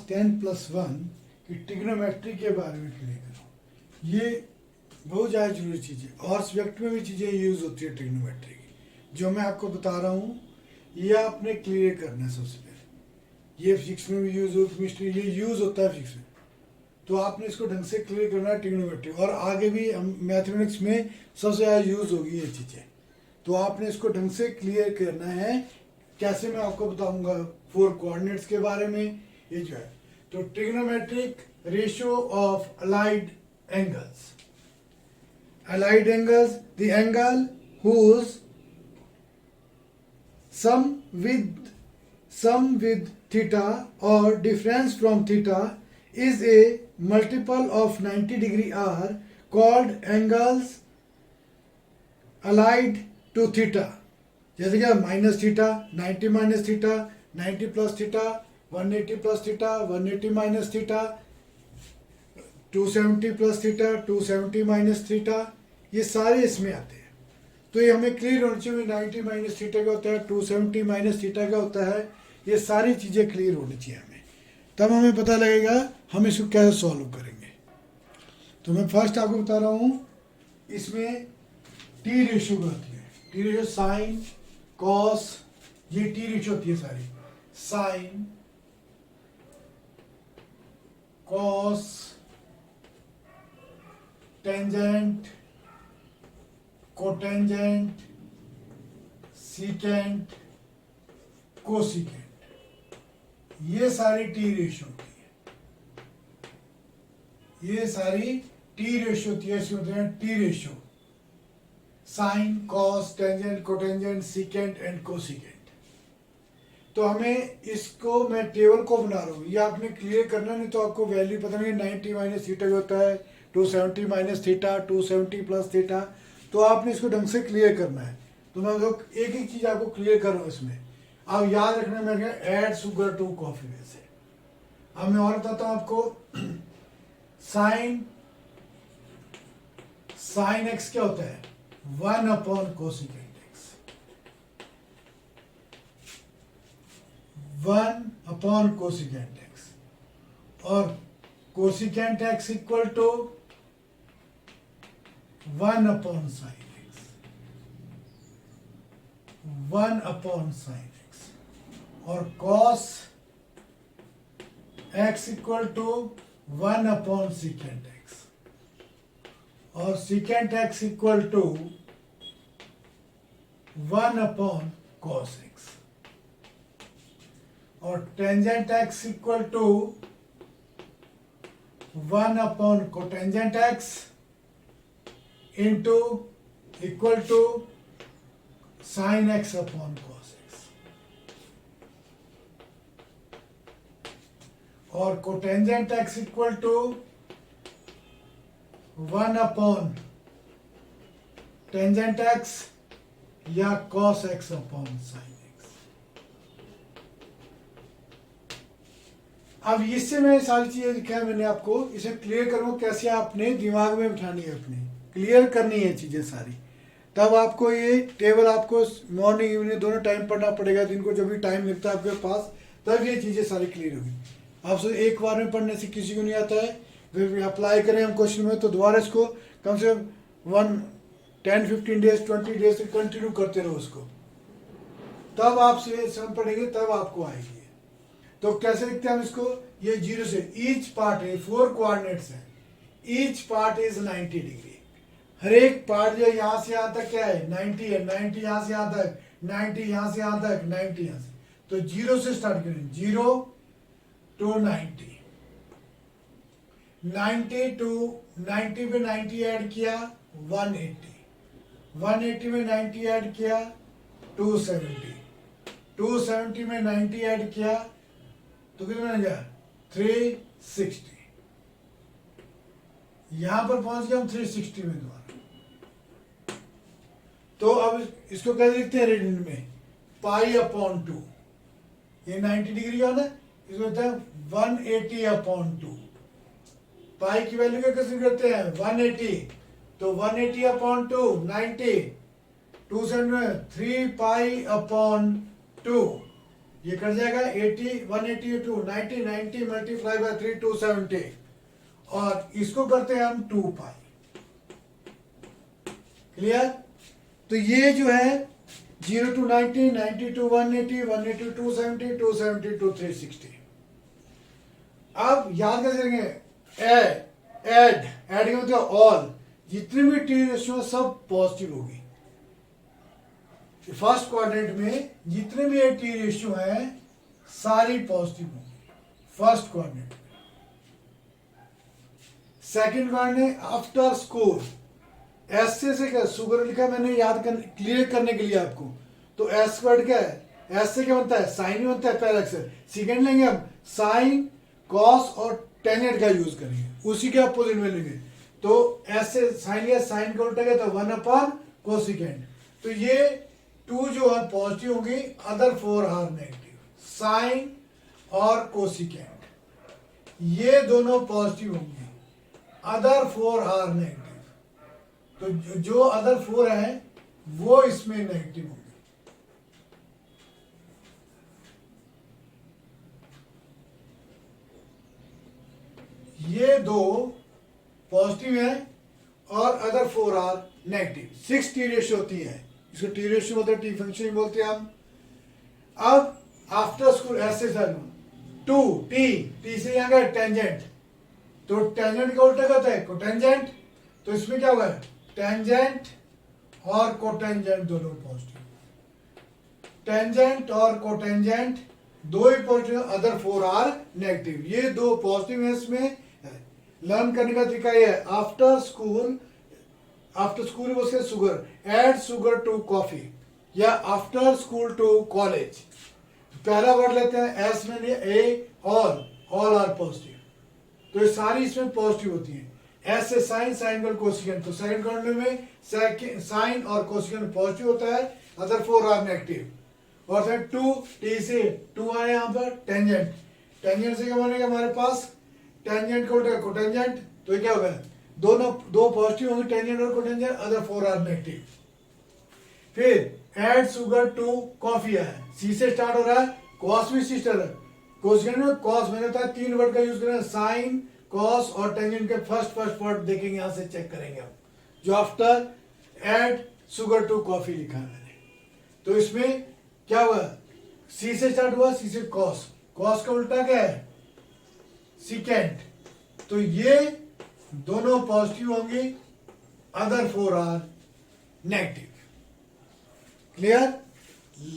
10+1 की ट्रिग्नोमेट्री के बारे में क्लियर करो। ये बहुत ज़्यादा जरूरी चीज़ है और सब्जेक्ट में भी चीज़ें यूज़ होती है ट्रिग्नोमेट्री की। जो मैं आपको बता रहा हूँ ये आपने क्लियर करना है सबसे पहले। ये फिजिक्स में भी यूज़ हो, केमिस्ट्री ये यूज़ होता है फिजिक्स में, तो आपने इसको ढंग से क्लियर करना है ट्रिग्नोमेट्री। और आगे भी मैथमेटिक्स में सबसे ज़्यादा यूज़ होगी ये चीज़ें, तो आपने इसको ढंग से क्लियर करना है। कैसे मैं आपको बताऊंगा 4 कोऑर्डिनेट्स के बारे में, ये जो है तो trigonometric ratio of allied angles. Allied angles, the angle whose sum with theta or difference from theta is a multiple of 90 degree are called angles allied to theta। जैसे क्या minus theta, 90 minus theta, 90 plus theta, 180 plus theta, 180 minus theta, 270 plus theta, 270 minus theta, ये सारे इसमें आते हैं। तो ये हमें क्लियर होना चाहिए 90 माइनस थीटा का होता है, 270 माइनस थीटा का होता है, ये सारी चीज़ें क्लियर होनी चाहिए हमें, तब हमें पता लगेगा हम इसको कैसे सॉल्व करेंगे। तो मैं फर्स्ट आपको बता रहा हूँ, इसमें टी रेशियो का होती है। टी रेशियो साइन कॉस, ये टी रेशियो होती है सारी। Sine cos tangent cotangent secant cosecant, ये सारी टी रेशियो होती है। ये सारी टी रेशियो होती है, इसमें होते हैं T ratio. Sine cos tangent cotangent secant and cosecant. तो हमें इसको मैं टेबल को बना रहा हूँ, ये आपने क्लियर करना, नहीं तो आपको वैल्यू पता नहीं। 90 माइनस थीटा होता है, 270 माइनस थीटा, 270 प्लस थीटा, तो आपने इसको ढंग से क्लियर करना है। तो मैं एक एक चीज आपको क्लियर कर रहा हूँ इसमें। अब याद रखना, मैं ऐड शुगर टू कॉफी में से। अब मैं और बताता हूँ आपको। साइन एक्स क्या होता है? 1 upon cosecant x. 1 upon cosecant x, और cosecant x equal to 1 upon sine x. 1 upon sine x, और cos x equal to 1 upon secant x, और secant x equal to 1 upon cos x, और tangent x equal to 1 upon cotangent x into equal to sine x upon cos x, और cotangent x equal to 1 upon tangent x या cos x upon sine x. अब इससे मैं सारी चीजें लिखा है मैंने आपको, इसे क्लियर करूँ कैसे आपने दिमाग में बिठानी है, अपने क्लियर करनी है चीजें सारी। तब आपको ये टेबल आपको मॉर्निंग इवनिंग दोनों टाइम पढ़ना पड़ेगा। दिन को जब भी टाइम मिलता है आपके पास, तब ये चीजें सारी क्लियर होगी। आपसे एक बार में पढ़ने से किसी को नहीं आता है, फिर अप्लाई करें हम क्वेश्चन में तो दोबारा इसको कम से कम 10-15 डेज 20 डेज तक कंटिन्यू करते रहो उसको, तब आपसे समझ पड़ेंगे, तब आपको आएगी। तो कैसे लिखते हैं हम इसको? ये 0 से ईच पार्ट है, 4 कोऑर्डिनेट्स है, ईच पार्ट इज 90 डिग्री। हर एक पार्ट जो यहाँ से यहाँ तक क्या है 90 है, 90 यहाँ से यहाँ तक, 90 यहाँ से यहाँ तक, 90 यहाँ से। तो 0 से स्टार्ट करें, 0 to 90, 90 to 90 में 90 ऐड किया 180, 180 में 90 ऐड किया 270, 270 में 90 ऐड किया तो कितना बन गया 360। यहां पर पहुंच गया हम 360 में दोबारा। तो अब इसको कैसे लिखते हैं रेडियन में? पाई अपॉन 2, ये 90 डिग्री का ना, इसको होता है 180 अपॉन 2। पाई की वैल्यू क्या कैसे करते हैं? 180, तो 180 अपॉन 2 90, 2 3 पाई अपॉन 2, ये कट जाएगा 80 180 2 90 90 मल्टीप्लाई बाय 3 270 और इसको करते हैं हम 2 पाई। क्लियर? तो ये जो है 0 to 90 90 to 180 180 270 270 to 360। अब याद कर देंगे ऐड का मतलब ऑल, जितने भी टी रेशियो सब पॉजिटिव होगी। फर्स्ट क्वाड्रेंट में जितने भी टी रेशियो हैं सारी पॉजिटिव होंगी first quadrant. Second quadrant after score S से क्या शुगर लिखा मैंने याद कर क्लियर करने के लिए आपको। तो एस स्क्वायर क्या है? एस से क्या बनता है? साइन ही बनता है पहला अक्षर। सेकंड लेंगे हम साइन कॉस और टेंजेंट का यूज करेंगे, उसी के अपोजिट में लेंगे। तो एस से साइन लिया, साइन का उल्टा गया तो 1 कोसिकेंट। तो ये 2 जो है पॉजिटिव होंगी, अदर 4 आर नेगेटिव। साइन और कोसिकेंट ये दोनों पॉजिटिव होंगे, अदर 4 आर नेगेटिव। तो जो अदर 4 है वो इसमें नेगेटिव होंगे। ये 2 पॉजिटिव है और other 4 are negative. 6 T ratio होती है, इसको टी रेशियो बोलते हैं, टी फंक्शन बोलते हैं हम। अब आफ्टर स्कूल ऐसे 2 टी से यहाँ गया टेंजेंट, तो टेंजेंट का उल्टा होता है कोटेंजेंट। तो इसमें क्या हुआ? टेंजेंट और कोटेंजेंट दोनों पॉजिटिव। टेंजेंट और कोटेंजेंट दो ही पॉजिटिव, अदर 4 आर नेगेटिव। ये 2 पॉजिटिव है। इसमें लर्न करने का तरीका ये है, आफ्टर स्कूल बोलते sugar, add sugar to coffee, या आफ्टर स्कूल टू कॉलेज। पहला वर्ड लेते हैं एस में, ए ऑल आर पॉजिटिव। तो ये सारी इसमें पॉजिटिव होती है। एस से साइन, साइन का कोसिकेंट, तो सेकंड क्वाड्रेंट में साइन और कोसिकेंट पॉजिटिव होता है, अदर 4 आर नेगेटिव। और फिर 2 टी से 2 आए यहाँ पर टेंजेंट, टेंजेंट से क्या बनेगा हमारे पास? टेंजेंट का उल्टा कोटेंजेंट। तो ये क्या होगा? दोनों 2 पॉजिटिव होंगे, टेंजेंट और कोटेंजेंट, अदर 4 आर नेगेटिव। फिर ऐड शुगर टू कॉफी है, सी से स्टार्ट हो रहा है, कॉस भी सिस्टर है। कोसिकेंट में कॉस मैंने बताया 3 वर्ड का यूज करें, साइन कॉस और टेंजेंट के फर्स्ट वर्ड देखेंगे, यहां से चेक करेंगे हम, जो after add sugar to coffee लिखा है मैंने। तो इसमें क्या हुआ? सी से स्टार्ट हुआ, सी से कॉस, कॉस का उल्टा क्या है? सीकेंट। तो ये दोनों पॉजिटिव होंगी, other 4 are negative. Clear?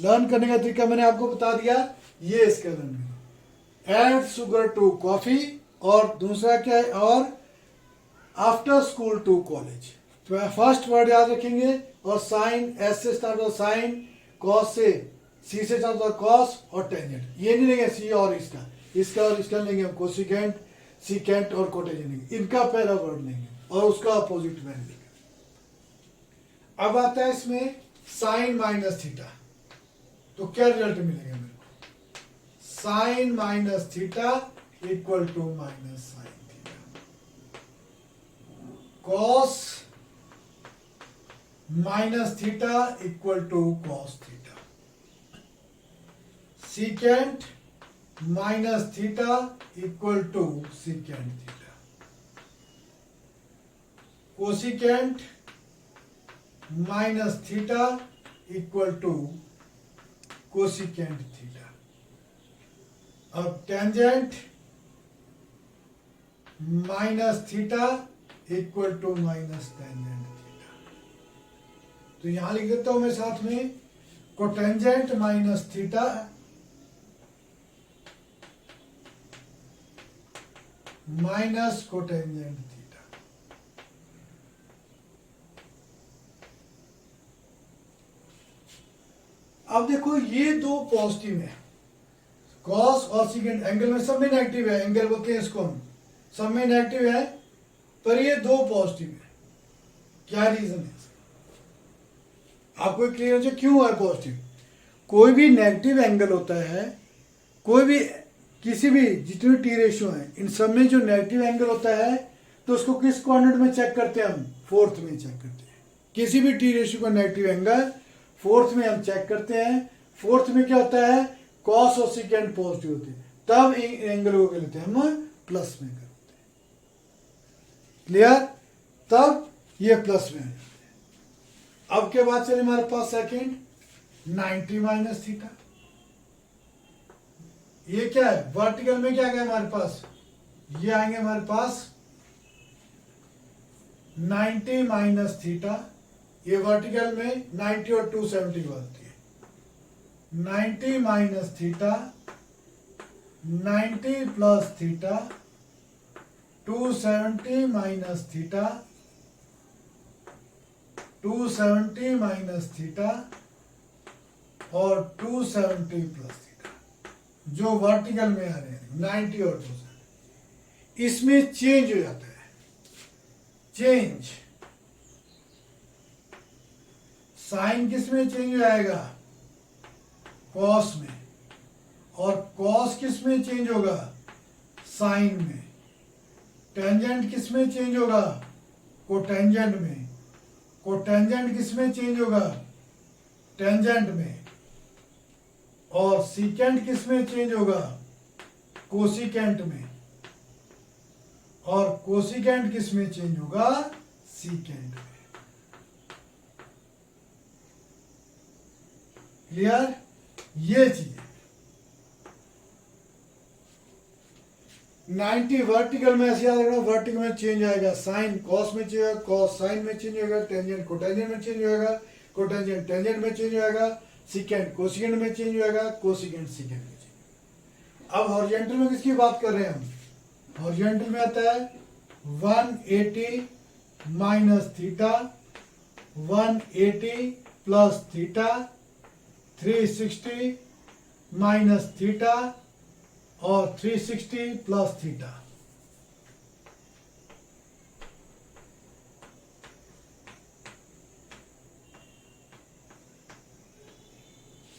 Learn करने का तरीका मैंने आपको बता दिया, ये इसका learn add sugar to coffee, और दूसरा क्या है? और आफ्टर स्कूल टू कॉलेज। तो फर्स्ट वर्ड याद रखेंगे, और साइन एस से स्टार्ट होता, साइन कॉस से, सी से स्टार्ट होता कॉस और टेंजेंट। ये नहीं लेंगे सी और इसका और इसका लेंगे हम, कोसिकेंट, सीकेंट और कोटेंजेंट लेंगे। इनका पहला वर्ड लेंगे और उसका अपोजिट में लेंगे। अब आता है इसमें साइन माइनस थीटा। तो क्या रिजल्ट मिलेगा मेरे को? Sine minus theta equal to minus sine theta. Cos minus theta equal to cos theta. Secant minus theta equal to secant theta. Cosecant minus theta equal to cosecant theta. अब tangent minus theta equal to minus tangent theta. तो यहां लिख देता हूं मैं साथ में, cotangent minus theta minus cotangent theta. अब देखो ये 2 पॉजिटिव है, कॉस और सीकेंट, एंगल में सब में नेगेटिव है, एंगल बोलते हैं इसको हम, सब में नेगेटिव है, पर ये 2 पॉजिटिव है। क्या रीजन है? आपको क्लियर हो जाए क्यों है पॉजिटिव? कोई भी नेगेटिव एंगल होता है, कोई भी किसी भी जितने टी रेशियो है, इन सब में जो नेगेटिव एंगल होता है, तो उसको किस क्वाड्रेंट में चेक करते हैं हम? 4th में चेक करते हैं। किसी भी टी रेशियो का नेगेटिव एंगल 4th में हम चेक करते हैं। 4th में क्या होता है? कॉस और सीकेंट पॉजिटिव होते हैं, तब एंगल को क्या लेते हैं हम प्लस में करते हैं। क्लियर? तब ये प्लस में आ जाते हैं। अब के बाद चले हमारे पास सेकेंड 90 माइनस थीटा। ये क्या है? वर्टिकल में क्या गया हमारे पास? ये आएंगे हमारे पास 90 माइनस थीटा। ये वर्टिकल में 90 और 270 बनती है। 90 minus theta, 90 plus theta, 270 minus theta, 270 minus theta और 270 प्लस थीटा, जो वर्टिकल में आ रहे हैं 90 और 270। इसमें चेंज हो जाता है, चेंज साइन किस में चेंज हो जाएगा? कॉस में। और कॉस किस में चेंज होगा? साइन में। टेंजेंट किस में चेंज होगा? कोटेंजेंट में। कोटेंजेंट किस में चेंज होगा? टेंजेंट में। और सीकेंट किस में चेंज होगा? कोसिकेंट में। और कोसिकेंट किस में चेंज होगा? सीकेंट में। क्लियर? ये चीज 90 वर्टिकल में ऐसे याद रखना, वर्टिकल में चेंज आएगा, साइन कॉस में चेंज होगा, कॉस साइन में चेंज होगा, टेंजेंट कोटेंजेंट में चेंज होगा, कोटेंजेंट टेंजेंट में चेंज होगा, सीकेंट कोसिकेंट में चेंज होगा, कोसिकेंट सीकेंट में चेंज। अब हॉरिजॉन्टल में किसकी बात कर रहे हैं हम? हॉरिजॉन्टल में आता है 180 minus theta, 180 plus theta, 360 minus theta और 360 प्लस थीटा।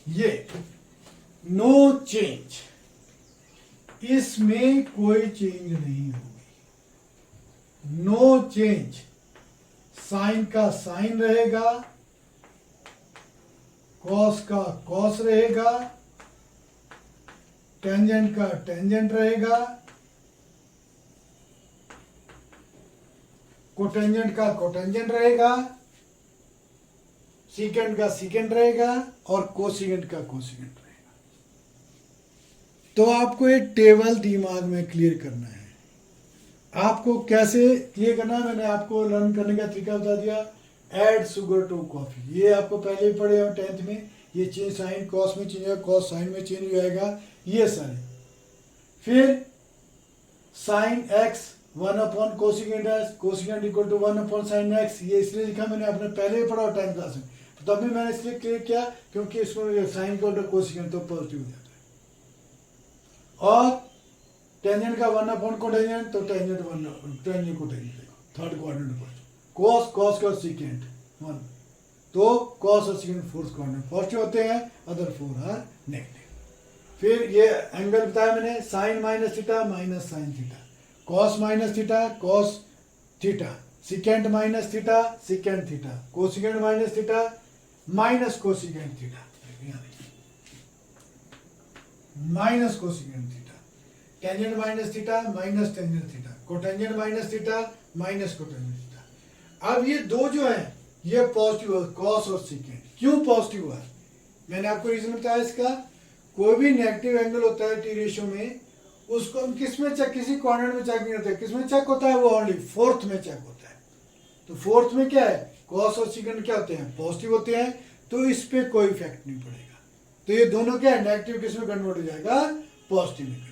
ये नो चेंज, इसमें कोई चेंज नहीं होगी। नो चेंज, साइन का साइन रहेगा, कॉस का कॉस रहेगा, टेंजेंट का टेंजेंट रहेगा, कोटेंजेंट का कोटेंजेंट रहेगा, सीकेंट का सीकेंट रहेगा और कोसिकेंट का कोसिकेंट रहेगा। तो आपको एक टेबल दिमाग में क्लियर करना है। आपको कैसे क्लियर करना है मैंने आपको लर्न करने का तरीका बता दिया। ऐड शुगर टू कॉफी, ये आपको पहले ही पढ़े हो 10th में। ये चेंज साइन कॉस में चेंज होगा, कॉस साइन में चेंज हो जाएगा, ये सारे। फिर sine x 1 upon cosecant x, cosecant equal to 1 upon sine x. ये इसलिए लिखा मैंने, आपने पहले ही पढ़ा 10th क्लास में, तो तब भी मैंने इसलिए क्लियर किया क्योंकि इसमें साइन इक्वल टू कोसिकेंट तो पॉजिटिव हो जाता है। और टेंजेंट का 1 अपॉन कोटेंजेंट, तो tangent 1 tangent cotangent third quadrant पर। कॉस कॉस का सीकेंट 1, तो कॉस और सीकेंट फोर्थ क्वाड्रेंट पॉजिटिव होते हैं, अदर 4 आर नेगेटिव। फिर ये एंगल बताया मैंने, sine minus theta minus sine theta, cos minus theta cos theta, secant minus theta secant theta, cosecant minus theta minus cosecant theta, minus cosecant theta, tangent minus theta minus tangent theta, cotangent minus theta minus cotangent theta. अब ये दो जो है ये positive है, cos और secant. क्यों positive है? मैंने आपको रीजन बताया इसका। कोई भी नेगेटिव एंगल होता है टी रेशियो में, उसको हम किस में चेक, किसी क्वाड्रेंट में चेक नहीं होता है। किस में चेक होता है? वो ओनली फोर्थ में चेक होता है। तो फोर्थ में क्या है? कॉस और सीकेंट क्या होते हैं? पॉजिटिव होते हैं, तो इस पे कोई इफेक्ट नहीं पड़ेगा। तो ये दोनों क्या है? नेगेटिव किस में कन्वर्ट हो जाएगा? पॉजिटिव में कन्वर्ट।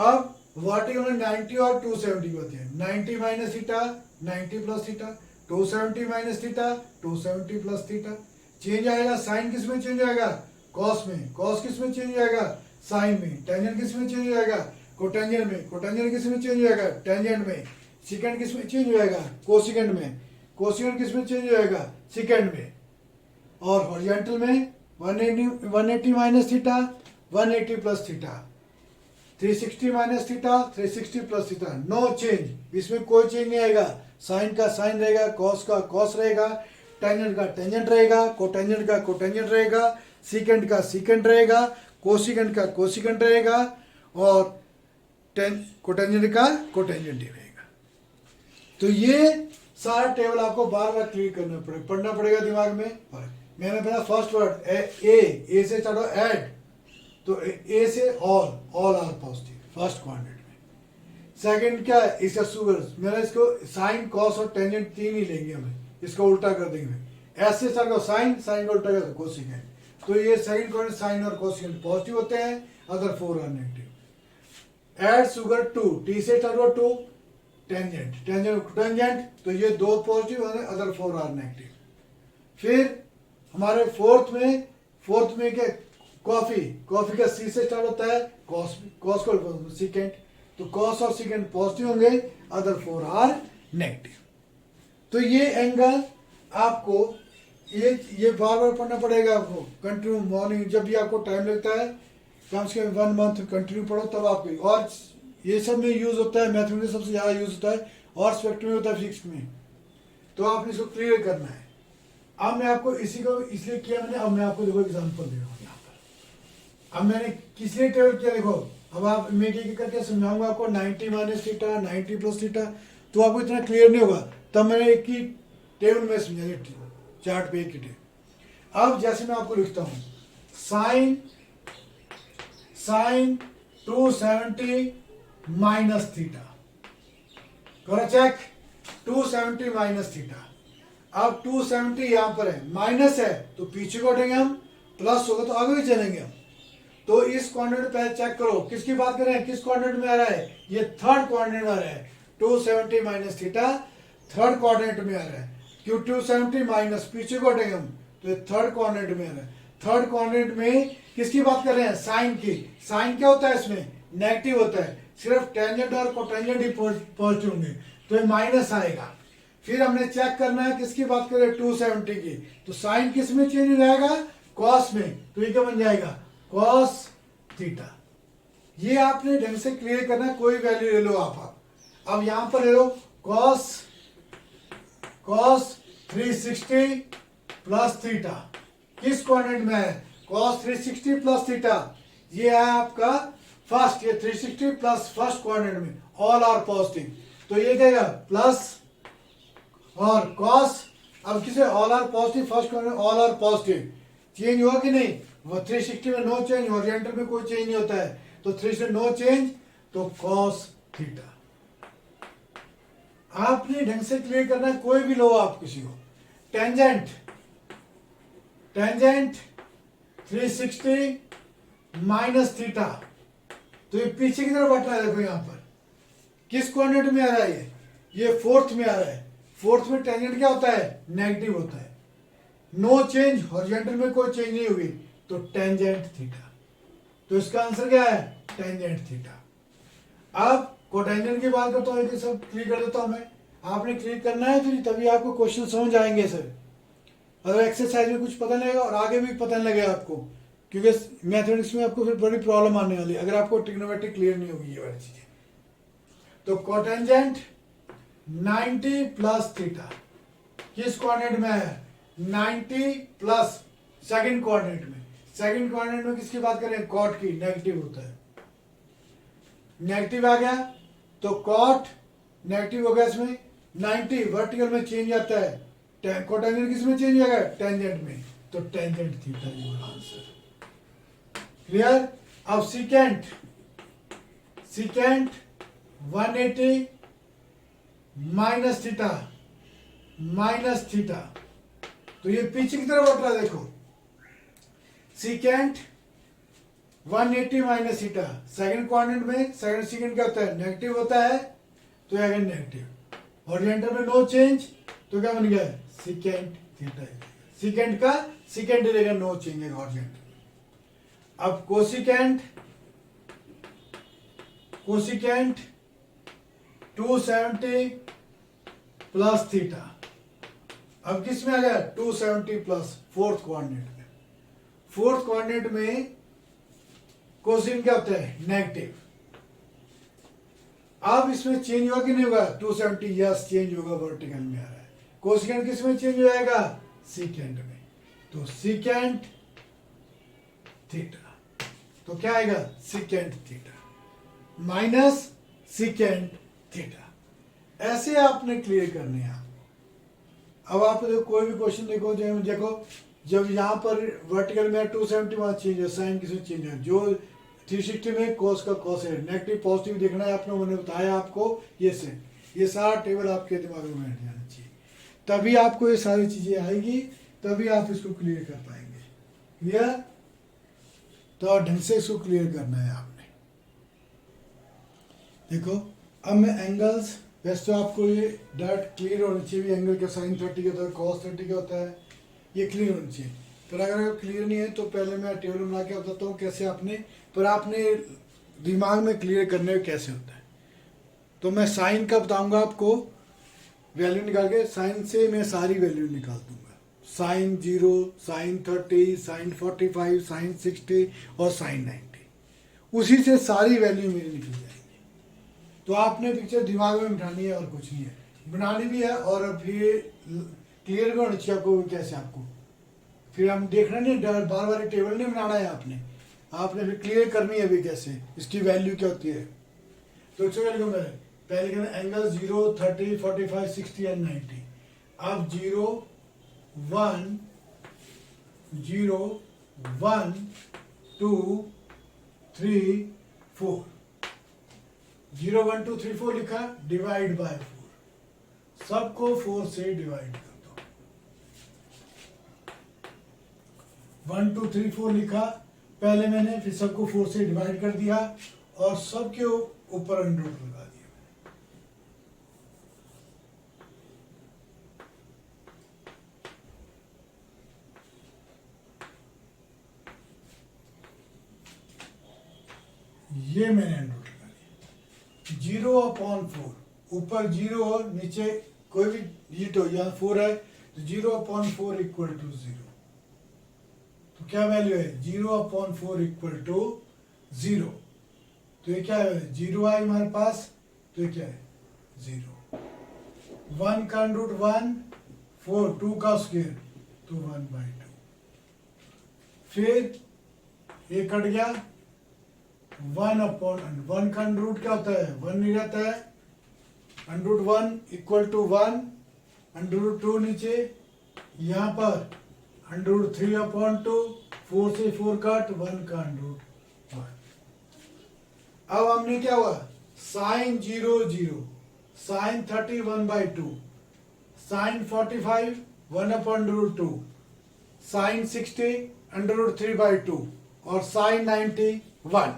अब वर्टिकल में 90 और 270 होते हैं। 90 minus theta 90 plus theta, 270 minus theta 270 plus theta. Change आएगा, साइन किस में चेंज आएगा? कॉस में। कॉस किस में चेंज हो जाएगा? साइन में। टेंजेंट किस में चेंज हो जाएगा? कोटेंजेंट में। कोटेंजेंट किस में चेंज हो जाएगा? टेंजेंट में। सीकेंट किस में चेंज हो जाएगा? कोसिकेंट में। कोसिकेंट किस में चेंज हो जाएगा? सीकेंट में। और हॉरिजॉन्टल में 180 minus theta 180 plus theta, 360 minus theta 360 plus theta. No change, इसमें कोई चेंज नहीं आएगा। साइन का साइन रहेगा, कॉस का कॉस रहेगा, टेंजेंट का टेंजेंट रहेगा, कोटेंजेंट का कोटेंजेंट रहेगा, सीकेंट का सीकेंट रहेगा, कोसिकेंट का कोसिकेंट रहेगा, और कोटेंजेंट का कोटेंजेंट ही रहेगा। तो ये सारा टेबल आपको बार बार क्लियर करना पड़ेगा, पढ़ना पड़ेगा दिमाग में। मैंने पढ़ा फर्स्ट वर्ड ए से चलो ऐड, तो ए से all are positive first quadrant में। सेकंड क्या है, इसका सुगर, मैंने इसको साइन कॉस और टेंजेंट तीन ही लेंगे हमें, इसको उल्टा कर देंगे। एस से चलो साइन का उल्टा कर दो कोसिकेंट, तो ये सेकंड क्वाड्रेंट साइन और कोसिकेंट पॉजिटिव होते हैं, other four are negative. Add sugar to, T से चलो टू, टेंजेंट तो ये दो पॉजिटिव, अदर फोर आर नेगेटिव। फिर हमारे फोर्थ में क्या, कॉफी का सी से स्टार्ट होता है, कॉस को सीकेंट, तो कॉस और सीकेंट पॉजिटिव होंगे, अदर फोर आर नेगेटिव। तो ये एंगल आपको ये बार बार पढ़ना पड़ेगा आपको कंटिन्यू। मॉर्निंग जब भी आपको टाइम लगता है, कम से कम 1 मंथ कंटिन्यू पढ़ो, तब आपको, और ये सब में यूज होता है, मैथमेटिक्स सबसे ज्यादा यूज होता है, और स्पेक्ट्रम में होता है, फिजिक्स में। तो आपने इसको क्लियर करना है। अब मैं आपको इसी को इसलिए किया मैंने, अब मैं आपको देखो एग्जांपल दे रहा हूँ यहाँ पर। अब मैंने किस लिए टेबल किया देखो, अब आप मैं एक करके समझाऊंगा आपको, 90 माइनस थीटा, 90 प्लस थीटा, तो आपको इतना क्लियर नहीं होगा, तब मैंने एक ही टेबल में समझा, चार्ट पे एक ही टेबल। अब जैसे मैं आपको लिखता हूँ, साइन 270 माइनस थीटा, करो चेक, 270 माइनस थीटा। अब 270 यहां पर है, माइनस है तो पीछे को हटेंगे हम, प्लस होगा तो आगे भी चलेंगे हम। तो इस क्वाड्रेंट पे चेक करो, किसकी बात कर रहे हैं, किस क्वाड्रेंट में आ रहा है, ये थर्ड क्वाड्रेंट में आ रहा है। 270 माइनस थीटा थर्ड क्वाड्रेंट में आ रहा है, क्यों 270 माइनस, पीछे को हटेंगे हम, तो ये थर्ड क्वाड्रेंट में आ रहा है। थर्ड क्वाड्रेंट में किसकी बात कर रहे हैं, साइन की। साइन क्या होता है इसमें, नेगेटिव होता है, सिर्फ टेंजेंट और कोटेंजेंट ही पॉजिटिव होंगे, तो ये माइनस आएगा। फिर हमने चेक करना है किसकी बात करें, 270 की, तो साइन किस में चेंज हो जाएगा, कॉस में, तो ये क्या बन जाएगा, कॉस थीटा। ये आपने ढंग से क्लियर करना है, कोई वैल्यू ले लो आप। अब यहां पर ले लो कॉस 360 प्लस थीटा, किस क्वाड्रेंट में है, कॉस 360 प्लस थीटा, ये है आपका फर्स्ट, ये 360 प्लस फर्स्ट क्वाड्रेंट में, ऑल आर पॉजिटिव, तो ये क्या प्लस और कॉस। अब किसे, all are positive, first quadrant all are positive, change हुआ कि नहीं, वो 360 में नो चेंज, ओरिएंटल में कोई चेंज नहीं होता है, तो 360 नो चेंज, तो कॉस थीटा। आपने ढंग से क्लियर करना है, कोई भी लो आप किसी को। टेंजेंट 360 माइनस थीटा, तो ये पीछे की तरफ बढ़ रहा है, देखो यहां पर किस क्वाड्रेंट में आ रहा है, ये फोर्थ में आ रहा है। फोर्थ में टेंजेंट क्या होता है, नेगेटिव होता है, नो चेंज, हॉरिजॉन्टल में कोई चेंज नहीं होगी, तो टेंजेंट थीटा। तो इसका आंसर क्या है, टेंजेंट थीटा। अब कोटेंजेंट की बात करता हूँ, ये सब क्लियर कर देता हूं मैं, आपने क्लियर करना है, फिर तभी आपको क्वेश्चन समझ आएंगे सर। अगर एक्सरसाइज में कुछ पता नहीं लगेगा और आगे भी पता नहीं लगेगा आपको, क्योंकि मैथमेटिक्स में आपको फिर बड़ी प्रॉब्लम आने वाली है अगर आपको ट्रिग्नोमेट्री क्लियर नहीं होगी ये वाली चीजें। तो कोटेंजेंट 90 प्लस थीटा किस क्वाड्रेंट में है, 90 प्लस सेकंड क्वाड्रेंट में। सेकंड क्वाड्रेंट में किसकी बात करें, कॉट की, नेगेटिव होता है, नेगेटिव आ गया, तो कॉट नेगेटिव हो गया, इसमें 90 वर्टिकल में चेंज आता है, कोटेंजेंट किस में चेंज होगा, टेंजेंट में, तो tangent theta your answer. Clear. अब सीकेंट 180 माइनस थीटा, तो ये पीछे की तरफ बढ़ रहा है, देखो secant 180 minus theta, second quadrant में सेकंड सीकेंट क्या होता है, नेगेटिव होता है, तो अगेन नेगेटिव, ओरिएंटल में नो चेंज, तो क्या बन गया, सीकेंट थीटा। सीकेंट का सीकेंट रहेगा, नो चेंज है ओरिएंटल। अब कोसिकेंट 270 प्लस थीटा, अब किस में आ गया, 270 प्लस फोर्थ क्वाड्रेंट में। फोर्थ क्वाड्रेंट में कोसिन क्या होता है, नेगेटिव। अब इसमें चेंज होगा कि नहीं होगा, 270, यस चेंज होगा, वर्टिकल में आ रहा है। कोसिकेंट किस में चेंज हो जाएगा, सीकेंट में, तो सीकेंट थीटा। तो क्या आएगा second theta minus second theta. ऐसे आपने क्लियर करने हैं। अब आप कोई भी क्वेश्चन देखो जब यहाँ पर वर्टिकल में 270 वहाँ चेंज है, साइन किसी चेंज है, जो 360 में कोस का कोस है, नेगेटिव पॉजिटिव देखना है आपने, मैंने बताया आपको ये से, ये सारा टेबल आपके दिमाग में बैठ जाना चाहिए, तभी आपको ये सारी चीजें आएगी, तभी आप इसको क्लियर कर पाएंगे। क्लियर? तो ढंग से इसको क्लियर करना है आपने। देखो अब मैं एंगल्स, वैसे तो आपको ये डायरेक्ट क्लियर होना चाहिए, एंगल का साइन 30 का होता है, कॉस 30 का होता है, ये क्लियर होना चाहिए। पर अगर क्लियर नहीं है तो पहले मैं टेबल बना के बताता हूँ कैसे आपने, पर आपने दिमाग में क्लियर करने में कैसे होता है। तो मैं साइन का बताऊंगा आपको, वैल्यू निकाल के, साइन से मैं सारी वैल्यू निकाल दूंगा, साइन 0, साइन 30, साइन 45, साइन 60 और साइन 90, उसी से सारी वैल्यू मेरी निकल जाएगी। तो आपने पिक्चर दिमाग में बिठानी है और कुछ नहीं है, बनानी भी है और फिर क्लियर भी होना चाहिए आपको कैसे आपको, फिर हम देखना नहीं, बार बार टेबल नहीं बनाना है आपने फिर क्लियर करनी है भी कैसे, इसकी वैल्यू क्या होती है। तो चलो मैं पहले कहना एंगल 0, 30, 45, 60 एंड 90। अब 0, 1, 0, 1, 2, 3, 4, 0, 1, 2, 3, 4 लिखा, डिवाइड बाय 4, सबको 4 से डिवाइड कर दो। 1, 2, 3, 4 लिखा पहले मैंने, फिर सबको 4 से डिवाइड कर दिया और सबके ऊपर अंडर रूट लगा दिया। ये मैंने अंडर रूट लगा दिया। 0/4, ऊपर 0 और नीचे कोई भी डिजिट हो, यहाँ 4 है तो 0/4 इक्वल टू 0। तो क्या वैल्यू है 0/4 इक्वल टू 0। तो ये क्या है 0 आए हमारे पास, तो ये क्या है 0। 1 का अंडर रूट 1, 4, 2 का स्क्वायर तो 1/2। फिर ये कट गया 1/1 का अंडर रूट क्या होता है 1 नहीं रहता है, under root 1 equal to 1, under root 2 नीचे, यहाँ पर अंडर रूट 3/2, 4 से 4 कट, 1 का अंडर रूट 1। अब हमने क्या हुआ sine 0, 0, sine 30 1/2, sine 45 1/2, sine 60 under root 3/2 और साइन 90 1।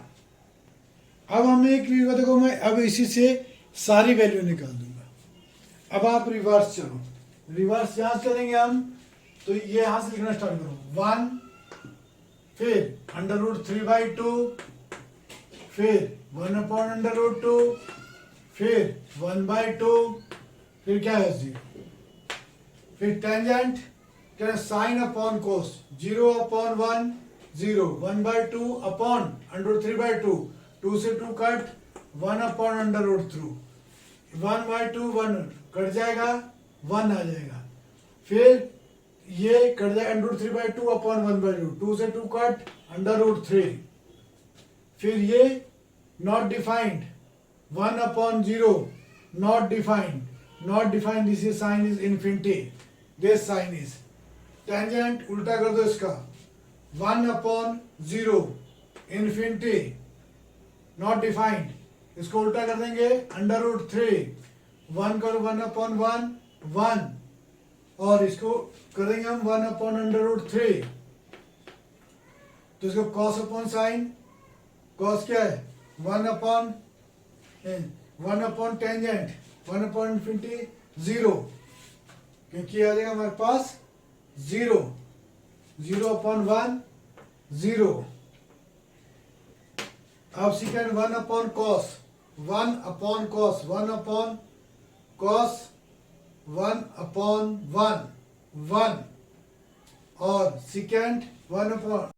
अब हमें एक देखो, मैं अब इसी से सारी वैल्यू निकाल दूंगा। अब आप रिवर्स चलो, रिवर्स यहां चलेंगे हम, तो ये यहां से लिखना स्टार्ट करो 1, फिर अंडर रूट 3/2, फिर 1/2, फिर 1/2, फिर क्या है 0, फिर टेंजेंट क्या है sine upon cos 0/1, 0, 1/2 upon under root 3/2, 2 से 2 कट, 1/√3, 1/2 1 कट जाएगा, 1 आ जाएगा। फिर ये कट जाएगा अंडर रूट 3/2 अपॉन 1/2, 2 से 2 कट, अंडर√3। फिर ये not defined 1/0, not defined, this is sine is infinity, this sine is tangent, उल्टा कर दो इसका 1/0 इन्फिनिटी नॉट डिफाइंड, इसको उल्टा कर देंगे अंडर√3, 1 करो 1/1, 1 और इसको करेंगे हम 1/√3। तो इसको कॉस अपॉन साइन, कॉस क्या है 1/1 टेंजेंट 1/∞, 0, क्योंकि आ जाएगा हमारे पास 0, 0/1 0। अब सेकेंड 1/cos, 1/cos, 1/cos 1/1, 1 और सेकेंड 1/।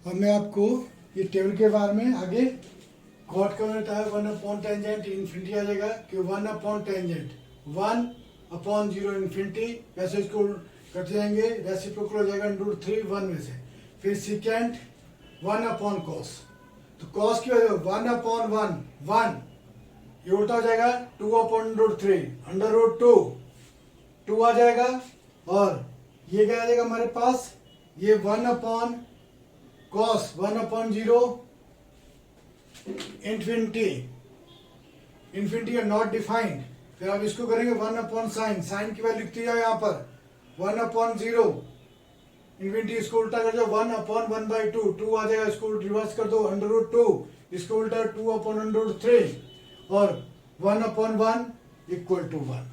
अब मैं आपको ये टेबल के बारे में आगे कॉट का मिलता है 1 टेंजेंट इन्फिनिटी आ जाएगा, कि 1 टेंजेंट 1/0 इन्फिनिटी, वैसे इसको कट जाएंगे, रेसिप्रोकल हो जाएगा अंडर रूट 3 1 में से, फिर सिकेंट 1/cos, तो cos की वैल्यू 1/1 ये उल्टा हो जाएगा 2/√3 √2 2 आ जाएगा, और ये क्या आ जाएगा हमारे पास, ये 1/cos 1/0 इंफिनिटी है नॉट डिफाइंड। फिर आप इसको करेंगे 1/sin, साइन की वैल्यू लिखती जाओ यहाँ पर 1/0 इंफिनिटी, इसको उल्टा कर दो 1/1/2 2 आ जाएगा, इसको रिवर्स कर दो √2, इसको उल्टा 2/√3 और 1/1 = 1।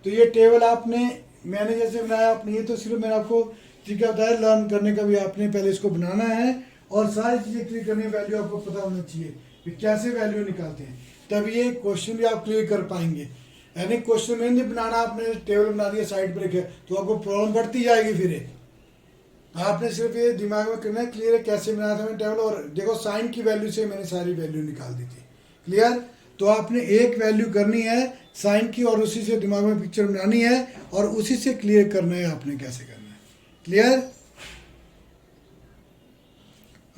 तो ये टेबल आपने मैंने जैसे बनाया आपने, ये तो सिर्फ मैंने आपको तरीका बताया लर्न करने का भी, आपने पहले इसको बनाना है और सारी चीज़ें क्लियर करनी है, वैल्यू आपको पता होना चाहिए कि कैसे वैल्यू निकालते हैं, तब ये क्वेश्चन भी आप क्लियर कर पाएंगे। यानी क्वेश्चन में नहीं बनाना, आपने टेबल बना दिया साइड पर रखे तो आपको प्रॉब्लम बढ़ती जाएगी। फिर आपने सिर्फ ये दिमाग में करना है क्लियर है कैसे बनाया था मैंने टेबल, और देखो साइन की वैल्यू से मैंने सारी वैल्यू निकाल दी थी। क्लियर? तो आपने एक वैल्यू करनी है साइन की और उसी से दिमाग में पिक्चर बनानी है और उसी से क्लियर करना है आपने कैसे करना है। क्लियर?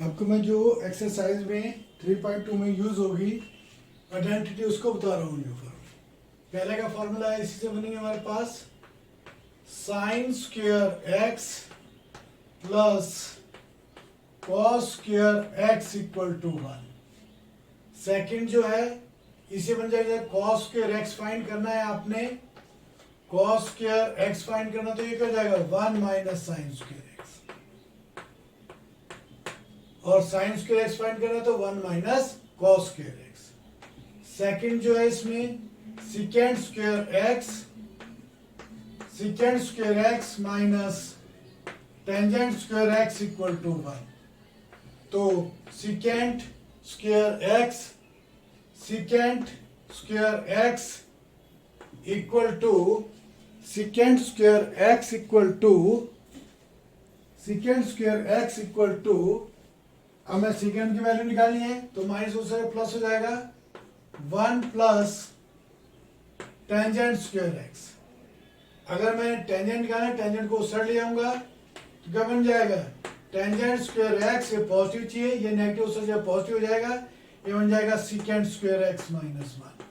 आपको मैं जो एक्सरसाइज में 3.2 में यूज होगी आइडेंटिटी उसको बता रहा हूँ। पहले का फॉर्मूला है, इसी से बनेंगे हमारे पास sine square x plus cos square x = 1। Second जो है इसे बन जाएगा कॉस स्क्वायर एक्स फाइंड करना है आपने, कॉस स्क्वायर एक्स फाइंड करना, तो ये क्या जाएगा 1 - साइन स्क्वायर एक्स, और साइन स्क्वायर एक्स फाइंड करना तो 1 - कॉस स्क्वायर एक्स। सेकंड जो है इसमें secant square x minus tangent square x = 1। तो secant square x equal to अब मैं सिकेंड की वैल्यू निकालनी है तो माइनस हो जाएगा प्लस हो जाएगा 1 प्लस टेंजेंट स्क्वायर एक्स। अगर मैं टेंजेंट निकालना है टेंजेंट को उस साइड ले आऊंगा तो क्या बन जाएगा टेंजेंट स्क्वायर एक्स, ये पॉजिटिव चाहिए, ये नेगेटिव उस साइड पॉजिटिव हो जाएगा, ये बन जाएगा सिकेंट स्क्वायर एक्स माइनस 1।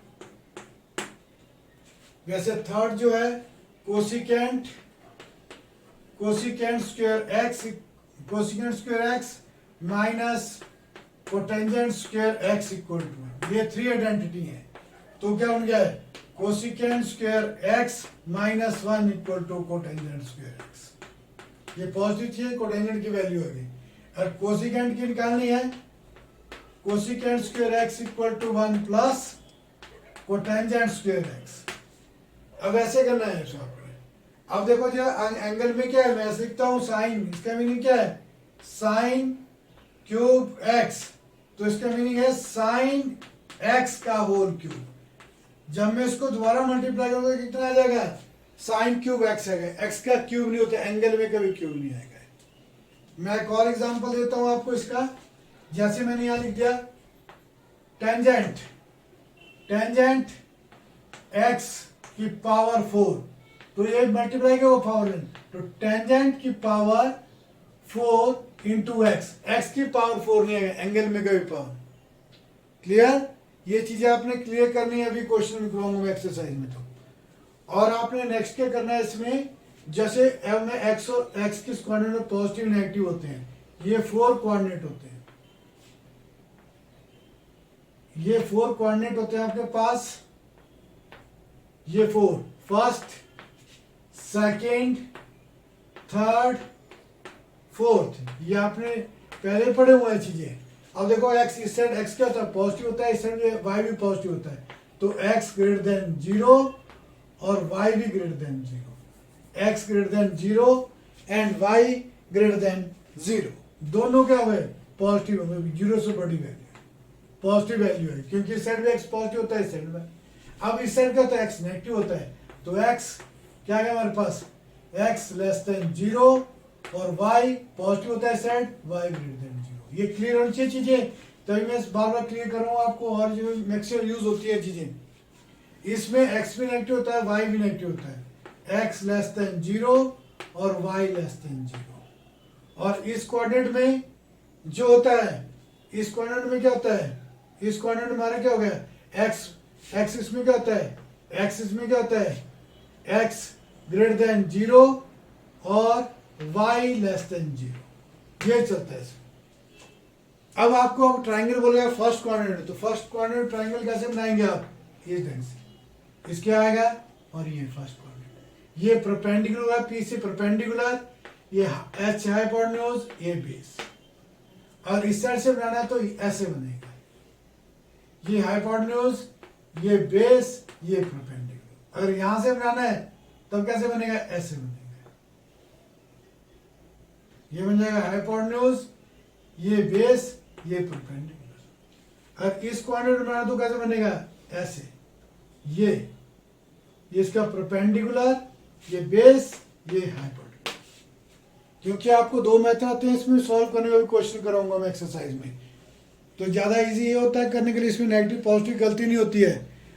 वैसे थर्ड जो है cosecant square x minus cotangent square x = 1। ये 3 आइडेंटिटी है, तो क्या बन गया है cosecant square x minus 1 = cotangent square x. ये पॉजिटिव चाहिए, कोटेंजेंट की वैल्यू होगी, और कोसिकेंट की निकालनी है cosecant square x = 1 plus cotangent square x. अब ऐसे करना है इसको आपने। अब देखो जो एंगल में क्या है, मैं ऐसे लिखता हूं साइन, इसका मीनिंग क्या है साइन क्यूब एक्स, तो इसका मीनिंग है साइन एक्स का होल क्यूब। जब मैं इसको दोबारा मल्टीप्लाई करूंगा कितना आ जाएगा साइन क्यूब एक्स आएगा, एक्स का क्यूब नहीं होता, एंगल में कभी क्यूब नहीं आएगा। मैं एक और एग्जांपल देता हूं आपको इसका, जैसे मैंने यहां लिख दिया टेंजेंट एक्स की पावर 4, तो ये मल्टीप्लाई क्या वो पावर लें, तो टेंजेंट की पावर 4 इंटू एक्स की पावर 4 नहीं आएगा, एंगल में कभी पावर। क्लियर? ये चीजें आपने क्लियर करनी है अभी क्वेश्चन में कराऊंगा एक्सरसाइज में। तो और आपने नेक्स्ट क्या करना है इसमें, जैसे एम में एक्स और एक्स किस कोऑर्डिनेट में पॉजिटिव नेगेटिव होते हैं, ये 4 कोऑर्डिनेट होते हैं, ये 4 कोऑर्डिनेट होते हैं आपके पास, ये 4 फर्स्ट सेकंड थर्ड फोर्थ, ये आपने पहले पढ़े हुए हैं चीजें। अब देखो एक्स इस साइड एक्स क्या होता है पॉजिटिव होता है, इस साइड वाई भी पॉजिटिव होता है, तो एक्स ग्रेटर देन 0 और वाई भी greater than 0, x greater than 0 and y greater than 0, दोनों क्या हुए पॉजिटिव हुए, 0 से बड़ी वैल्यू पॉजिटिव वैल्यू है, क्योंकि इस साइड में एक्स पॉजिटिव होता है, इस साइड में। अब इस साइड क्या होता है एक्स नेगेटिव होता है, तो एक्स क्या है हमारे पास एक्स लेस देन 0 और y पॉजिटिव होता है साइड, y ग्रेटर देन 0। ये क्लियर होनी चाहिए चीजें, तभी मैं बार बार क्लियर कर रहा हूँ आपको, और जो मैक्सिमम यूज होती है चीजें, इसमें x भी नेगेटिव होता है y भी नेगेटिव होता है, x लेस देन 0 और y लेस देन 0, और इस कोऑर्डिनेट में जो होता है, इस कोऑर्डिनेट में क्या होता है, इस कोऑर्डिनेट में हमारा क्या हो गया एक्स, एक्स इसमें क्या होता है, एक्स इसमें क्या होता है, एक्स ग्रेटर देन 0 और वाई लेस देन 0, ये चलता है इसमें। अब आपको अब ट्राइंगल बोलेगा फर्स्ट कोऑर्डिनेट, तो फर्स्ट कोऑर्डिनेट ट्राइंगल कैसे बनाएंगे आप, इस ढंग से, इसके आएगा और ये फर्स्ट कोऑर्डिनेट, ये परपेंडिकुलर है पी से परपेंडिकुलर, ये एच हाइपोटेन्यूज, ये बेस, और इस साइड से बनाना है तो ऐसे बनेगा, ये हाइपोटेन्यूज, ये बेस, ये परपेंडिकुलर। अगर यहां से बनाना है तब कैसे बनेगा, ऐसे बनेगा, ये बन जाएगा हाइपोटेन्यूज, ये बेस, ये परपेंडिकुलर। अगर इस कोऑर्डिनेट बनाना तो कैसे बनेगा, ऐसे, ये इसका परपेंडिकुलर, ये बेस, ये हाइपोटेन्यूज। क्योंकि आपको 2 मेथड आते हैं इसमें सॉल्व करने का भी क्वेश्चन कराऊंगा मैं एक्सरसाइज में, तो ज़्यादा इजी ये होता है करने के लिए, इसमें नेगेटिव पॉजिटिव गलती नहीं होती है।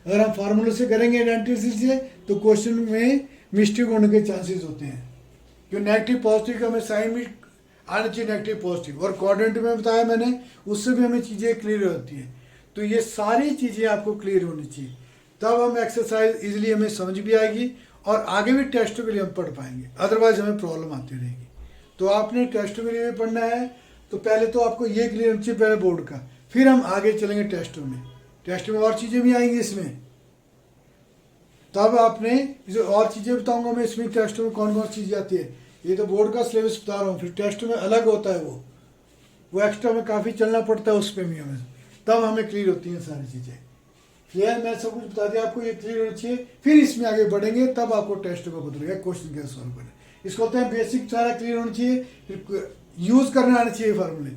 अगर हम फार्मूले से करेंगे आइडेंटिटी से तो क्वेश्चन में मिस्टेक होने के चांसेस होते हैं, क्योंकि नेगेटिव पॉजिटिव का हमें साइन भी आना चाहिए, नेगेटिव पॉजिटिव, और कोऑर्डिनेट में बताया मैंने, उससे भी हमें चीज़ें क्लियर होती हैं। तो ये सारी चीज़ें आपको क्लियर होनी चाहिए, तब हम एक्सरसाइज इजीली हमें समझ भी आएगी और आगे भी टेस्टों के लिए हम पढ़ पाएंगे, अदरवाइज हमें प्रॉब्लम आती रहेगी। तो आपने टेस्टों के लिए भी पढ़ना है, तो पहले तो आपको ये क्लियर होना चाहिए पहले बोर्ड का, फिर हम आगे चलेंगे टेस्टों में। टेस्ट में और चीज़ें भी आएंगी इसमें, तब आपने जो और चीज़ें बताऊंगा मैं इसमें टेस्ट में कौन कौन चीज़ें आती है। ये तो बोर्ड का सिलेबस बता रहा हूँ, फिर टेस्ट में अलग होता है, वो एक्स्ट्रा में काफ़ी चलना पड़ता है, उस पर भी हमें, तब हमें क्लियर होती हैं सारी चीज़ें। क्लियर, मैं सब कुछ बता दिया आपको, ये क्लियर होना चाहिए, फिर इसमें आगे बढ़ेंगे, तब आपको टेस्ट का पता लगेगा क्वेश्चन कैसे सॉल्व करें। इसको होते हैं बेसिक, सारा क्लियर होना चाहिए, फिर यूज़ करना आना चाहिए फार्मूले,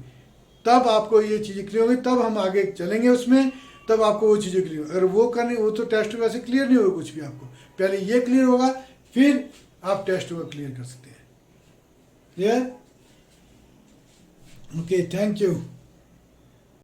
तब आपको ये चीज़ें क्लियर होंगी, तब हम आगे चलेंगे उसमें, तब आपको वो चीज़ें क्लियर। अगर वो करनी, वो तो टेस्ट वैसे क्लियर नहीं होगा कुछ भी, आपको पहले ये क्लियर होगा, फिर आप टेस्ट को क्लियर कर सकते हैं। Clear, okay, thank you.